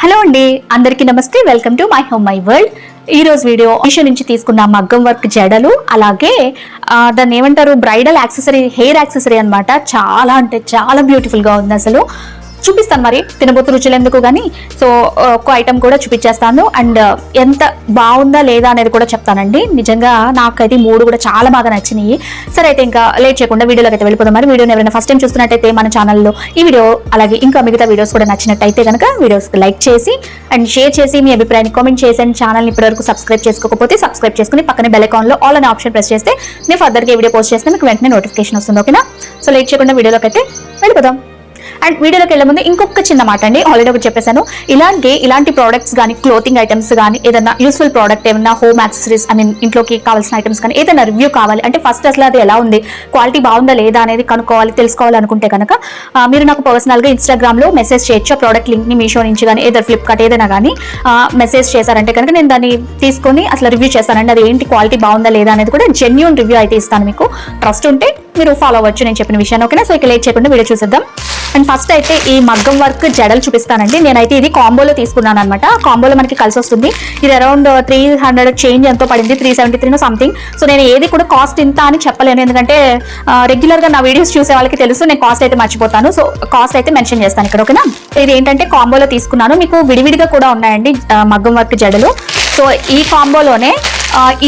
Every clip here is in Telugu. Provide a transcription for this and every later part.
హలో అండి, అందరికీ నమస్తే. Welcome to my home my world. ఈ రోజు వీడియో మీషో నుంచి తీసుకున్న మగ్గం వర్క్ జడలు, అలాగే దాన్ని ఏమంటారు, బ్రైడల్ యాక్సెసరీ, హెయిర్ యాక్సెసరీ అనమాట. చాలా అంటే చాలా బ్యూటిఫుల్ గా ఉంది. అసలు చూపిస్తాను, మరి తినబోతు రుచులు ఎందుకు కానీ. సో ఒక్క ఐటమ్ కూడా చూపించేస్తాను, అండ్ ఎంత బాగుందా లేదా అనేది కూడా చెప్తానండి. నిజంగా నాకైతే మూడు కూడా చాలా బాగా నచ్చినాయి. సరే అయితే ఇంకా లేట్ చేయకుండా వీడియోలోకి అయితే వెళ్ళిపోదాం. మరి వీడియోని ఎవరైనా ఫస్ట్ టైం చూస్తున్నట్టయితే మన ఛానల్లో ఈ వీడియో అలాగే ఇంకా మిగతా వీడియోస్ కూడా నచ్చినట్టయితే కనుక వీడియోస్కి లైక్ చేసి అండ్ షేర్ చేసి మీ అభిప్రాయాన్ని కామెంట్ చేసి, అండ్ ఛానల్ని ఇప్పటివరకు సబ్స్క్రైబ్ చేసుకోకపోతే సబ్స్క్రైబ్ చేసుకుని పక్కనే బెల్ ఐకాన్లో ఆల్ అనే ఆప్షన్ ప్రెస్ చేస్తే నేను ఫర్దర్గా వీడియో పోస్ట్ చేస్తే మీకు వెంటనే నోటిఫికేషన్ వస్తుంది. ఓకేనా? సో లేట్ చేయకుండా వీడియోలోకి అయితే వెళ్ళిపోదాం. అండ్ వీడియోలోకి వెళ్ళే ముందు ఇంకొక చిన్న మాట అండి, ఆల్రెడీ ఒకటి చెప్పేశాను. ఇలాంటి ప్రోడక్ట్స్ కానీ, క్లోతింగ్ ఐటమ్స్ కానీ, ఏదైనా యూస్ఫుల్ ప్రోడక్ట్, ఏమైనా హోమ్ యాక్సెసరీస్, ఐ మీన్ ఇంట్లోకి కావాల్సిన ఐటమ్స్ కానీ ఏదైనా రివ్యూ కావాలి అంటే ఫస్ట్ అసలు అది ఎలా ఉంది, క్వాలిటీ బాగుందా లేదా అనేది కనుక్కోవాలి, తెలుసుకోవాలనుకుంటే కనుక మీరు నాకు పర్సనల్గా ఇన్స్టాగ్రామ్లో మెసేజ్ చేయొచ్చు. ఆ ప్రోడక్ట్ లింక్ని మీషో నుంచి కానీ ఏదైనా ఫ్లిప్కార్ట్ ఏదైనా కానీ మెసేజ్ చేశారంటే కనుక నేను దాన్ని తీసుకొని అసలు రివ్యూ చేస్తానండి. అది ఏంటి, క్వాలిటీ బాగుందా లేదా అనేది కూడా జెన్యూన్ రివ్యూ అయితే ఇస్తాను. మీకు ట్రస్ట్ ఉంటే మీరు ఫాలో అవ్వచ్చు నేను చెప్పిన విషయాన్ని. ఓకేనా? సో ఇక లేట్ చేయకుండా వీడియో చూసేద్దాం. అండ్ ఫస్ట్ అయితే ఈ మగ్గం వర్క్ జడలు చూపిస్తానండి. నేనైతే ఇది కాంబోలో తీసుకున్నాను అనమాట. కాంబోలో మనకి కలిసి వస్తుంది. ఇది అరౌండ్ 300 చేంజ్ ఎంతో పడింది, 373 సంథింగ్. సో నేను ఏది కూడా కాస్ట్ ఇంత అని చెప్పలేను, ఎందుకంటే రెగ్యులర్గా నా వీడియోస్ చూసే వాళ్ళకి తెలుసు, నేను కాస్ట్ అయితే మర్చిపోతాను. సో కాస్ట్ అయితే మెన్షన్ చేస్తాను ఇక్కడ. ఓకేనా? ఇది ఏంటంటే కాంబోలో తీసుకున్నాను. మీకు విడివిడిగా కూడా ఉన్నాయండి మగ్గం వర్క్ జడలు. సో ఈ కాంబోలోనే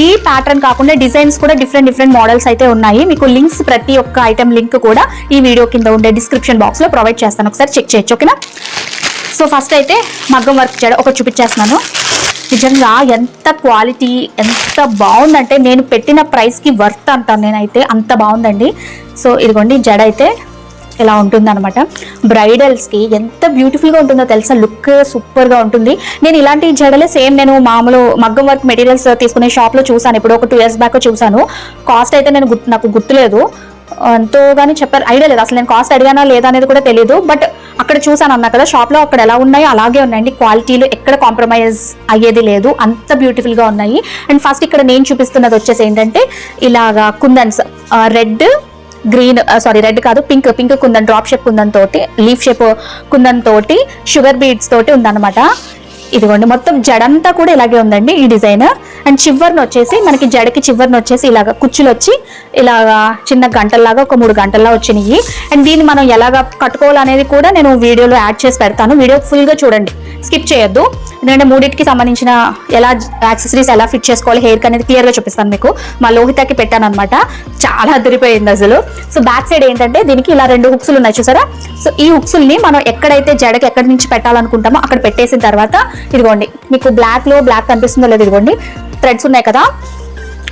ఈ ప్యాటర్న్ కాకుండా డిజైన్స్ కూడా డిఫరెంట్ మోడల్స్ అయితే ఉన్నాయి. మీకు లింక్స్, ప్రతి ఒక్క ఐటమ్ లింక్ కూడా ఈ వీడియో కింద ఉండే డిస్క్రిప్షన్ బాక్స్ లో ప్రొవైడ్ చేస్తాను, ఒకసారి చెక్ చేయొచ్చు. ఓకేనా? సో ఫస్ట్ అయితే మగ్గం వర్క్ జడ ఒకటి చూపించేస్తున్నాను. నిజంగా ఎంత క్వాలిటీ, ఎంత బాగుందంటే నేను పెట్టిన ప్రైస్కి వర్త్ అంటాను నేనైతే, అంత బాగుందండి. సో ఇదిగోండి జడ అయితే ఇలా ఉంటుంది అనమాట. బ్రైడల్స్కి ఎంత బ్యూటిఫుల్గా ఉంటుందో తెలుసా, లుక్ సూపర్గా ఉంటుంది. నేను ఇలాంటి జడలే సేమ్ నేను మామూలు మగ్గం వర్క్ మెటీరియల్స్ తీసుకునే షాప్లో చూసాను, ఇప్పుడు ఒక 2 years బ్యాక్ చూసాను. కాస్ట్ అయితే నాకు గుర్తులేదు, ఎంతో కానీ చెప్పారు, ఐడియా లేదు అసలు. నేను కాస్ట్ అడిగానా లేదా అనేది కూడా తెలియదు, బట్ అక్కడ చూసాను అన్నా కదా షాప్లో, అక్కడ ఎలా ఉన్నాయో అలాగే ఉన్నాయండి. క్వాలిటీలో ఎక్కడ కాంప్రమైజ్ అయ్యేది లేదు, అంత బ్యూటిఫుల్గా ఉన్నాయి. అండ్ ఫస్ట్ ఇక్కడ నేను చూపిస్తున్నది వచ్చేసి ఏంటంటే ఇలాగా కుందన్స్, రెడ్ కాదు, pink kundan, drop shape kundan తోటి, లీఫ్ షేప్ కుందన్ తోటి, షుగర్ బీడ్స్ తోటి ఉందన్నమాట. ఇదిగోండి మొత్తం జడంతా కూడా ఇలాగే ఉందండి ఈ డిజైన్. అండ్ చివరిని వచ్చేసి మనకి జడకి చివరిని వచ్చేసి ఇలాగ కుచ్చులు వచ్చి ఇలాగా చిన్న గంటల్లాగా ఒక 3 గంటల్లా వచ్చినాయి. అండ్ దీన్ని మనం ఎలాగా కట్టుకోవాలనేది కూడా నేను వీడియోలో యాడ్ చేసి పెడతాను. వీడియో ఫుల్గా చూడండి, స్కిప్ చేయొద్దు. ఎందుకంటే మూడింటికి సంబంధించిన ఎలా యాక్సెసరీస్ ఎలా ఫిట్ చేసుకోవాలి హెయిర్కి అనేది క్లియర్గా చూపిస్తాను. మీకు మా లోహితకి పెట్టాను అనమాట, చాలా అదిరిపోయింది అసలు. సో బ్యాక్ సైడ్ ఏంటంటే దీనికి ఇలా 2 హుక్స్లు ఉన్నాయి చూసారా. సో ఈ హుక్స్ని మనం ఎక్కడైతే జడకి ఎక్కడి నుంచి పెట్టాలనుకుంటామో అక్కడ పెట్టేసిన తర్వాత ఇదిగోండి మీకు బ్లాక్ కనిపిస్తుందో లేదు, ఇదిగోండి థ్రెడ్స్ ఉన్నాయి కదా,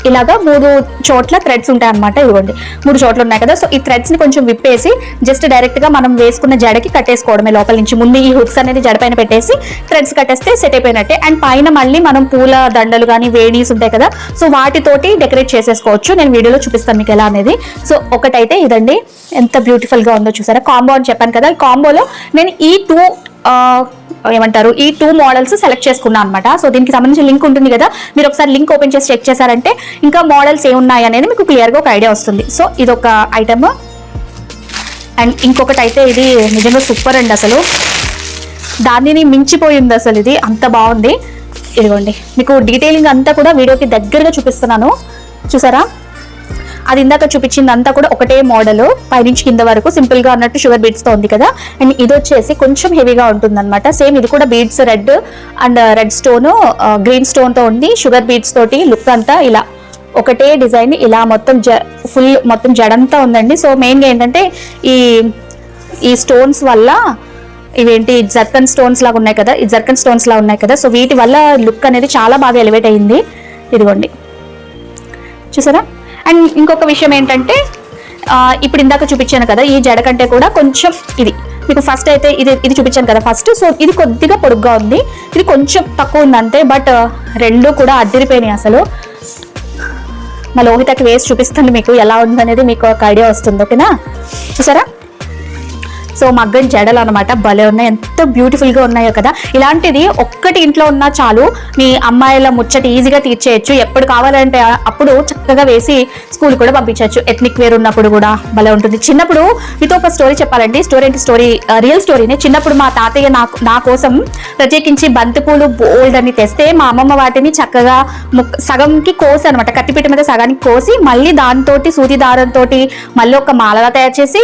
ఇలాగా 3 చోట్ల థ్రెడ్స్ ఉంటాయి అనమాట. ఇదిగోండి 3 చోట్ల ఉన్నాయి కదా. సో ఈ థ్రెడ్స్ ని కొంచెం విప్పేసి జస్ట్ డైరెక్ట్ గా మనం వేసుకున్న జడకి కట్టేసుకోవడమే లోపల నుంచి. ముందు ఈ హుక్స్ అనేది జడ పైన పెట్టేసి థ్రెడ్స్ కట్టేస్తే సెట్ అయిపోయినట్టే. అండ్ పైన మళ్ళీ మనం పూల దండలు కానీ వేణీస్ ఉంటాయి కదా, సో వాటితోటి డెకరేట్ చేసేసుకోవచ్చు. నేను వీడియోలో చూపిస్తాను మీకు ఎలా అనేది. సో ఒకటైతే ఇదండి, ఎంత బ్యూటిఫుల్ గా ఉందో చూసారా. కాంబో అని చెప్పాను కదా, ఈ కాంబోలో నేను ఈ 2 మోడల్స్ సెలెక్ట్ చేసుకున్నాను అనమాట. సో దీనికి సంబంధించిన లింక్ ఉంటుంది కదా, మీరు ఒకసారి లింక్ ఓపెన్ చేసి చెక్ చేశారంటే ఇంకా మోడల్స్ ఏమున్నాయి అనేది మీకు క్లియర్గా ఒక ఐడియా వస్తుంది. సో ఇదొక ఐటమ్. అండ్ ఇంకొకటి అయితే ఇది నిజంగా సూపర్ అండి, అసలు దానిని మించిపోయింది అసలు, ఇది అంత బాగుంది. ఇదిగోండి మీకు డీటెయిలింగ్ అంతా కూడా వీడియోకి దగ్గరగా చూపిస్తున్నాను చూసారా. అది ఇందాక చూపించింది అంతా కూడా ఒకటే మోడల్, పైనుంచి కింద వరకు సింపుల్ గా అన్నట్టు షుగర్ బీడ్స్ తో ఉంది కదా. అండ్ ఇది వచ్చేసి కొంచెం హెవీగా ఉంటుంది అనమాట. సేమ్ ఇది కూడా beads red stone, green stone తో ఉంది, షుగర్ బీడ్స్ తోటి లుక్ అంతా ఇలా ఒకటే డిజైన్ ఇలా మొత్తం మొత్తం జడంతా ఉందండి. సో మెయిన్గా ఏంటంటే ఈ స్టోన్స్ వల్ల ఇవేంటి జర్కన్ స్టోన్స్ లాగా ఉన్నాయి కదా, ఈ జర్కన్ స్టోన్స్ లాగా ఉన్నాయి కదా, సో వీటి వల్ల లుక్ అనేది చాలా బాగా ఎలివేట్ అయ్యింది. ఇదిగోండి చూసారా. అండ్ ఇంకొక విషయం ఏంటంటే ఇప్పుడు ఇందాక చూపించాను కదా ఈ జడ కంటే కూడా కొంచెం ఇది మీకు ఫస్ట్ అయితే ఇది చూపించాను కదా ఫస్ట్. సో ఇది కొద్దిగా పొడుగ్గా ఉంది, ఇది కొంచెం తక్కువ ఉంది అంతే. బట్ 2 కూడా అదిరిపోయినాయి అసలు. మా లోహితకి వేసి చూపిస్తాను మీకు ఎలా ఉందనేది, మీకు ఒక ఐడియా వస్తుంది. ఓకేనా? చూసారా సో మగ్గం జడలు అనమాట, భలే ఉన్నాయి, ఎంత బ్యూటిఫుల్గా ఉన్నాయో కదా. ఇలాంటిది ఒక్కటి ఇంట్లో ఉన్నా చాలు, మీ అమ్మాయిల ముచ్చట ఈజీగా తీర్చేయచ్చు. ఎప్పుడు కావాలంటే అప్పుడు చక్కగా వేసి స్కూల్ కూడా పంపించవచ్చు. ఎథ్నిక్ వేర్ ఉన్నప్పుడు కూడా భలే ఉంటుంది. చిన్నప్పుడు మీతో ఒక స్టోరీ చెప్పాలండి. స్టోరీ ఏంటి? స్టోరీ రియల్ స్టోరీనే. చిన్నప్పుడు మా తాతయ్య నా కోసం ప్రత్యేకించి బంతిపూలు బోల్డ్ అని తెస్తే మా అమ్మమ్మ వాటిని చక్కగా సగంకి కోసి అనమాట, కత్తిపీట మీద సగానికి కోసి మళ్ళీ దాంతో సూది దారంతో మళ్ళీ ఒక మాలగా తయారు చేసి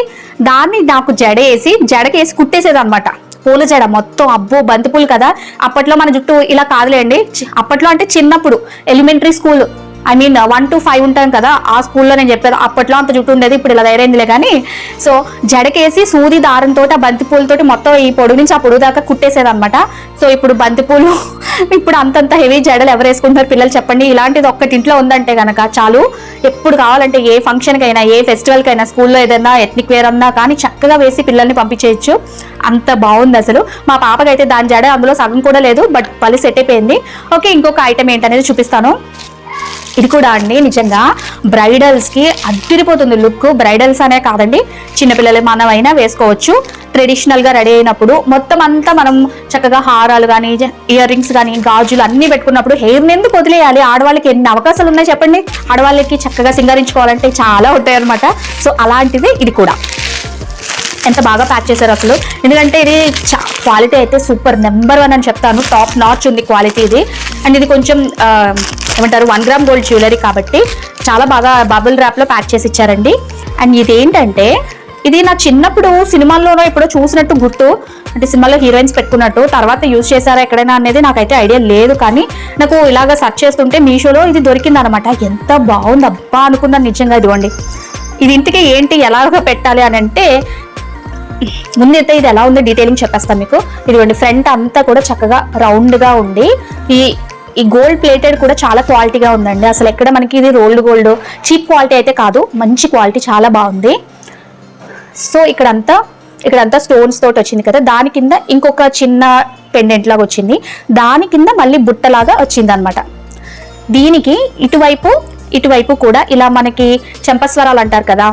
దాన్ని నాకు జడకేసి కుట్టేసేది అనమాట. పూల జడ మొత్తం. అబ్బో, బంతిపూలు కదా. అప్పట్లో మన జుట్టు ఇలా కాదులేండి. అప్పట్లో అంటే చిన్నప్పుడు elementary school, I mean 1 to 5 ఉంటాం కదా, ఆ స్కూల్లో నేను చెప్పాను. అప్పట్లో అంత జుట్టు ఉండేది, ఇప్పుడు ఇలా ధైర్యందిలే కానీ. సో జడకేసి సూది దారంతో ఆ బంతిపూలతోటి మొత్తం ఈ పొడుగు నుంచి ఆ పొడుగు దాకా కుట్టేసేది అనమాట. సో ఇప్పుడు బంతిపూలు ఇప్పుడు అంతంత హెవీ జడలు ఎవరు వేసుకుంటారు పిల్లలు చెప్పండి. ఇలాంటిది ఒక్కటి ఇంట్లో ఉందంటే కనుక చాలు, ఎప్పుడు కావాలంటే ఏ ఫంక్షన్కైనా ఏ ఫెస్టివల్కైనా స్కూల్లో ఏదైనా ఎథ్నిక్ వేర్ అన్నా కానీ చక్కగా వేసి పిల్లల్ని పంపించేయచ్చు. అంత బాగుంది అసలు. మా పాపకైతే దాని జడ అందులో సగం కూడా లేదు, బట్ పళ్ళు సెట్ అయిపోయింది. ఓకే, ఇంకొక ఐటమ్ ఏంటనేది చూపిస్తాను. ఇది కూడా అండి నిజంగా బ్రైడల్స్కి అదిరిపోతుంది లుక్. బ్రైడల్స్ అనే కాదండి, చిన్నపిల్లలు మనమైనా వేసుకోవచ్చు. ట్రెడిషనల్గా రెడీ అయినప్పుడు మొత్తం అంతా మనం చక్కగా హారాలు కానీ, ఇయర్ రింగ్స్ కానీ, గాజులు అన్నీ పెట్టుకున్నప్పుడు హెయిర్ని ఎందుకు వదిలేయాలి? ఆడవాళ్ళకి ఎన్ని అవకాశాలు ఉన్నాయి చెప్పండి. ఆడవాళ్ళకి చక్కగా సింగారించుకోవాలంటే చాలా ఉంటాయి అనమాట. సో అలాంటిది ఇది కూడా. ఎంత బాగా ప్యాక్ చేశారు అసలు. ఎందుకంటే ఇది క్వాలిటీ అయితే సూపర్, నెంబర్ 1 అని చెప్తాను. టాప్ నాచ్ ఉంది క్వాలిటీ ఇది. అండ్ ఇది కొంచెం ఏమంటారు 1 గ్రామ్ గోల్డ్ జ్యువెలరీ కాబట్టి చాలా బాగా బబుల్ ర్యాప్లో ప్యాక్ చేసి ఇచ్చారండి. అండ్ ఇదేంటంటే ఇది నా చిన్నప్పుడు సినిమాల్లోనో ఎప్పుడో చూసినట్టు గుర్తు. అంటే సినిమాలో హీరోయిన్స్ పెట్టుకున్నట్టు. తర్వాత యూజ్ చేశారా ఎక్కడైనా అనేది నాకైతే ఐడియా లేదు, కానీ నాకు ఇలాగ సెర్చ్ చేస్తుంటే మీషోలో ఇది దొరికింది అనమాట. ఎంత బాగుంది అబ్బా అనుకున్నాను నిజంగా. ఇదిగోండి, ఇది ఇంటికి ఏంటి ఎలాగ పెట్టాలి అని అంటే ముందైతే ఇది ఎలా ఉందో డీటెయిలింగ్ చెప్పేస్తాను మీకు. ఇదిగోండి, ఫ్రంట్ అంతా కూడా చక్కగా రౌండ్గా ఉండి ఈ గోల్డ్ ప్లేటెడ్ కూడా చాలా క్వాలిటీగా ఉందండి. అసలు ఎక్కడ మనకి ఇది రోల్డ్ గోల్డ్ చీప్ క్వాలిటీ అయితే కాదు, మంచి క్వాలిటీ, చాలా బాగుంది. సో ఇక్కడంతా స్టోన్స్ తోటి వచ్చింది కదా. దాని కింద ఇంకొక చిన్న పెండెంట్ లాగా వచ్చింది, దాని కింద మళ్ళీ బుట్టలాగా వచ్చింది అనమాట. దీనికి ఇటువైపు కూడా ఇలా మనకి చెంపస్వరాలు అంటారు కదా,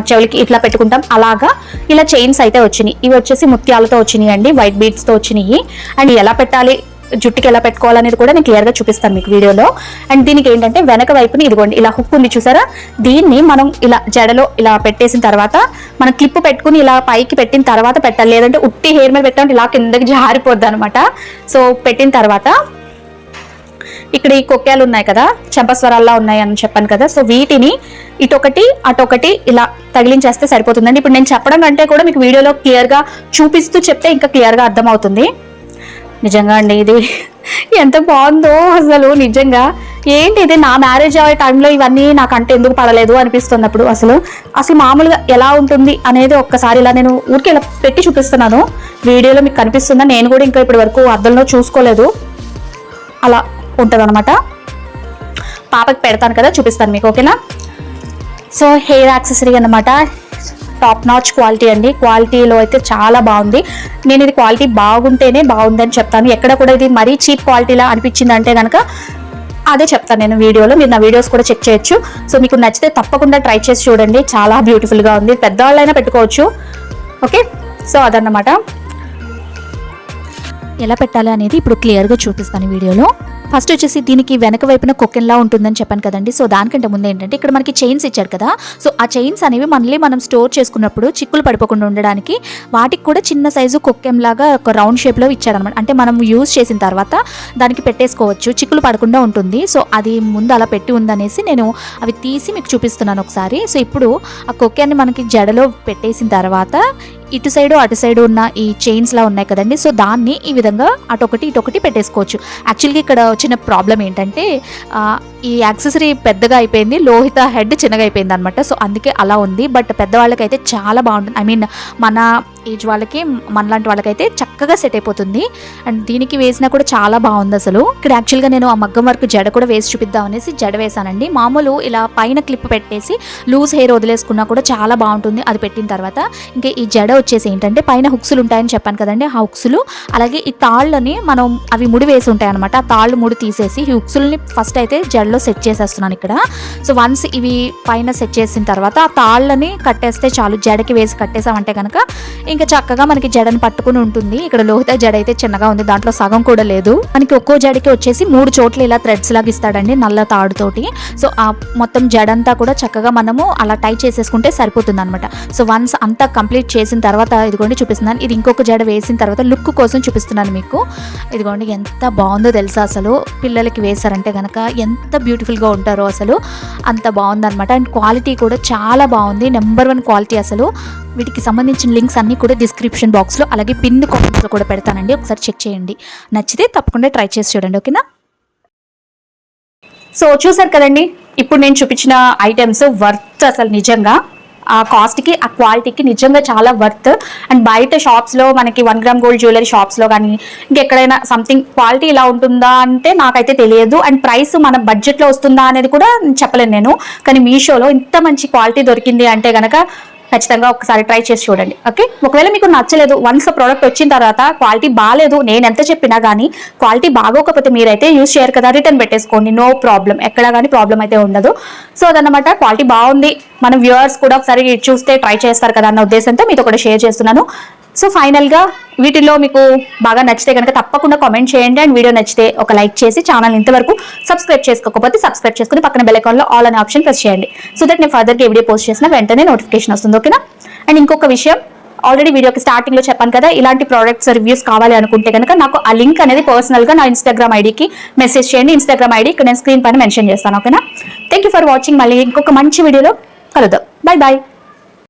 చెవులకి ఇట్లా పెట్టుకుంటాం, అలాగా ఇలా చైన్స్ అయితే వచ్చినాయి. ఇవి వచ్చేసి ముత్యాలతో వచ్చినాయి అండి, వైట్ బీడ్స్తో వచ్చినాయి. అండ్ ఎలా పెట్టాలి, జుట్టుకి ఎలా పెట్టుకోవాలనేది కూడా నేను క్లియర్గా చూపిస్తాను మీకు వీడియోలో. అండ్ దీనికి ఏంటంటే వెనక వైపుని ఇదిగోండి ఇలా హుక్ ఉంది చూసారా, దీన్ని మనం ఇలా జడలో ఇలా పెట్టేసిన తర్వాత మనం క్లిప్ పెట్టుకుని ఇలా పైకి పెట్టిన తర్వాత పెట్టాలి. లేదంటే ఉట్టి హెయిర్ మీద పెట్టాలంటే ఇలా కిందకి జారిపోద్ది అనమాట. సో పెట్టిన తర్వాత ఇక్కడ ఈ కొక్కేలు ఉన్నాయి కదా, చెంపస్వరాల్లా ఉన్నాయి అని చెప్పాను కదా. సో వీటిని ఇటొకటి అటొకటి ఇలా తగిలించేస్తే సరిపోతుందండి. ఇప్పుడు నేను చెప్పడం కంటే కూడా మీకు వీడియోలో క్లియర్గా చూపిస్తూ చెప్తే ఇంకా క్లియర్గా అర్థమవుతుంది. నిజంగా అండి ఇది ఎంత బాగుందో అసలు. నిజంగా ఏంటి ఇది, నా మ్యారేజ్ అయ్యే టైంలో ఇవన్నీ నాకంటే ఎందుకు పడలేదు అనిపిస్తున్నప్పుడు అసలు మామూలుగా ఎలా ఉంటుంది అనేది ఒక్కసారి ఇలా నేను ఊరికి ఇలా పెట్టి చూపిస్తున్నాను. వీడియోలో మీకు కనిపిస్తుందా? నేను కూడా ఇంకా ఇప్పటి వరకు అద్దంలో చూసుకోలేదు. అలా ఉంటుంది అనమాట. పాపకి పెడతాను కదా, చూపిస్తాను మీకు, ఓకేనా? సో హెయిర్ యాక్సెసరీ అన్నమాట, టాప్ నాచ్ క్వాలిటీ అండి. క్వాలిటీలో అయితే చాలా బాగుంది. నేను ఇది క్వాలిటీ బాగుంటేనే బాగుందని చెప్తాను. ఎక్కడ కూడా ఇది మరీ చీప్ క్వాలిటీలా అనిపించింది అంటే కనుక అదే చెప్తాను నేను వీడియోలో. మీరు నా వీడియోస్ కూడా చెక్ చేయొచ్చు. సో మీకు నచ్చితే తప్పకుండా ట్రై చేసి చూడండి, చాలా బ్యూటిఫుల్గా ఉంది. పెద్దవాళ్ళైనా పెట్టుకోవచ్చు. ఓకే, సో అదన్నమాట. ఎలా పెట్టాలి అనేది ఇప్పుడు క్లియర్గా చూపిస్తాను వీడియోలో. ఫస్ట్ వచ్చేసి దీనికి వెనక వైపున కొక్కెన్లా ఉంటుందని చెప్పాను కదండి. సో దానికంటే ముందు ఏంటంటే ఇక్కడ మనకి చైన్స్ ఇచ్చారు కదా. సో ఆ చైన్స్ అనేవి మళ్ళీ మనం స్టోర్ చేసుకున్నప్పుడు చిక్కులు పడిపోకుండా ఉండడానికి వాటికి కూడా చిన్న సైజు కొక్కెంలాగా ఒక రౌండ్ షేప్లో ఇచ్చారనమాట. అంటే మనం యూజ్ చేసిన తర్వాత దానికి పెట్టేసుకోవచ్చు, చిక్కులు పడకుండా ఉంటుంది. సో అది ముందు అలా పెట్టి ఉందనేసి నేను అవి తీసి మీకు చూపిస్తున్నాను ఒకసారి. సో ఇప్పుడు ఆ కొక్కెన్ని మనకి జడలో పెట్టేసిన తర్వాత ఇటు సైడు అటు సైడు ఉన్న ఈ చైన్స్లా ఉన్నాయి కదండి. సో దాన్ని ఈ విధంగా అటొకటి ఇటొకటి పెట్టేసుకోవచ్చు. యాక్చువల్గా ఇక్కడ వచ్చిన ప్రాబ్లం ఏంటంటే ఈ యాక్సెసరీ పెద్దగా అయిపోయింది, లోహిత హెడ్ చిన్నగా అయిపోయింది అనమాట. సో అందుకే అలా ఉంది. బట్ పెద్దవాళ్ళకైతే చాలా బాగుంటుంది. ఐ మీన్ మన ఏజ్ వాళ్ళకి, మనలాంటి వాళ్ళకైతే చక్కగా సెట్ అయిపోతుంది. అండ్ దీనికి వేసినా కూడా చాలా బాగుంది అసలు. ఇక్కడ యాక్చువల్గా నేను ఆ మగ్గం వర్క్ జడ కూడా వేసి చూపిద్దాం అనేసి జడ వేసానండి. మామూలు ఇలా పైన క్లిప్ పెట్టేసి లూజ్ హెయిర్ వదిలేసుకున్నా కూడా చాలా బాగుంటుంది. అది పెట్టిన తర్వాత ఇంకా ఈ జడ వచ్చేసి ఏంటంటే పైన హుక్స్లు ఉంటాయని చెప్పాను కదండి, ఆ హుక్స్లు అలాగే ఈ తాళ్ళని మనం అవి ముడి వేసి ఉంటాయి అనమాట. ఆ తాళ్ళు ముడి తీసేసి ఈ హుక్స్లని ఫస్ట్ అయితే జడలో సెట్ చేసేస్తున్నాను ఇక్కడ. సో వన్స్ ఇవి పైన సెట్ చేసిన తర్వాత ఆ తాళ్ళని కట్టేస్తే చాలు, జడకి వేసి కట్టేసామంటే కనుక ఇంకా చక్కగా మనకి జడని పట్టుకుని ఉంటుంది. ఇక్కడ లోహిత జడ అయితే చిన్నగా ఉంది, దాంట్లో సగం కూడా లేదు. మనకి ఒక్కో జడకి వచ్చేసి 3 చోట్ల ఇలా థ్రెడ్స్ లాగా ఇస్తాడండి నల్ల తాడుతోటి. సో ఆ మొత్తం జడంతా కూడా చక్కగా మనము అలా టై చేసేసుకుంటే సరిపోతుంది అనమాట. సో వన్స్ అంతా కంప్లీట్ చేసిన తర్వాత ఇదిగోండి చూపిస్తున్నాను. ఇది ఇంకొక జడ వేసిన తర్వాత లుక్ కోసం చూపిస్తున్నాను మీకు. ఇదిగోండి ఎంత బాగుందో తెలుసా, అసలు పిల్లలకి వేశారంటే కనుక ఎంత బ్యూటిఫుల్గా ఉంటారో, అసలు అంత బాగుందనమాట. అండ్ క్వాలిటీ కూడా చాలా బాగుంది, నెంబర్ 1 క్వాలిటీ అసలు. వీటికి సంబంధించిన లింక్స్ అన్నీ కూడా డిస్క్రిప్షన్ బాక్స్లో అలాగే పిన్ కామెంట్స్లో కూడా పెడతానండి, ఒకసారి చెక్ చేయండి. నచ్చితే తప్పకుండా ట్రై చేసి చూడండి, ఓకేనా. సో చూసారు కదండి, ఇప్పుడు నేను చూపించిన ఐటమ్స్ వర్త్ అసలు నిజంగా. ఆ కాస్ట్కి ఆ క్వాలిటీకి నిజంగా చాలా వర్త్. అండ్ బయట షాప్స్లో మనకి 1 గ్రామ్ గోల్డ్ జ్యువెలరీ షాప్స్లో కానీ ఇంకెక్కడైనా సంథింగ్ క్వాలిటీ ఇలా ఉంటుందా అంటే నాకైతే తెలియదు. అండ్ ప్రైస్ మన బడ్జెట్లో వస్తుందా అనేది కూడా చెప్పలేను నేను. కానీ మీషోలో ఇంత మంచి క్వాలిటీ దొరికింది అంటే కనుక ఖచ్చితంగా ఒకసారి ట్రై చేసి చూడండి, ఓకే. ఒకవేళ మీకు నచ్చలేదు, వన్స్ ప్రోడక్ట్ వచ్చిన తర్వాత క్వాలిటీ బాగాలేదు, నేను ఎంత చెప్పినా కానీ క్వాలిటీ బాగోకపోతే మీరైతే యూజ్ చేయరు కదా, రిటర్న్ పెట్టేసుకోండి, నో ప్రాబ్లం, ఎక్కడా కానీ ప్రాబ్లం అయితే ఉండదు. సో అదనమాట, క్వాలిటీ బాగుంది, మన వ్యూవర్స్ కూడా ఒకసారి చూస్తే ట్రై చేస్తారు కదా అన్న ఉద్దేశంతో మీతో కూడా షేర్ చేస్తున్నాను. సో ఫైనల్గా వీటిల్లో మీకు బాగా నచ్చితే కనుక తప్పకుండా కామెంట్ చేయండి. అండ్ వీడియో నచ్చితే ఒక లైక్ చేసి ఛానల్ ఇంతవరకు సబ్స్క్రైబ్ చేసుకోకపోతే సబ్స్క్రైబ్ చేసుకుని పక్కన బెల్ ఐకాన్లో ఆల్ అనే ఆప్షన్ ప్రెస్ చేయండి. సో దట్ నేను ఫర్దర్గా వీడియో పోస్ట్ చేసిన వెంటనే నోటిఫికేషన్ వస్తుంది, ఓకేనా. అండ్ ఇంకొక విషయం, ఆల్రెడీ వీడియోకి స్టార్టింగ్లో చెప్పాను కదా, ఇలాంటి ప్రోడక్ట్స్ రివ్యూస్ కావాలి అనుకుంటే కనుక నాకు ఆ లింక్ అనేది పర్సనల్గా నా ఇన్స్టాగ్రామ్ ఐడికి మెసేజ్ చేయండి. ఇన్స్టాగ్రామ్ ఐడి ఇక్కడ నేను స్క్రీన్ పైన మెన్షన్ చేస్తాను, ఓకేనా. Thank you for watching. మళ్ళీ ఇంకొక మంచి వీడియోలో కలుద్దాం. Bye bye.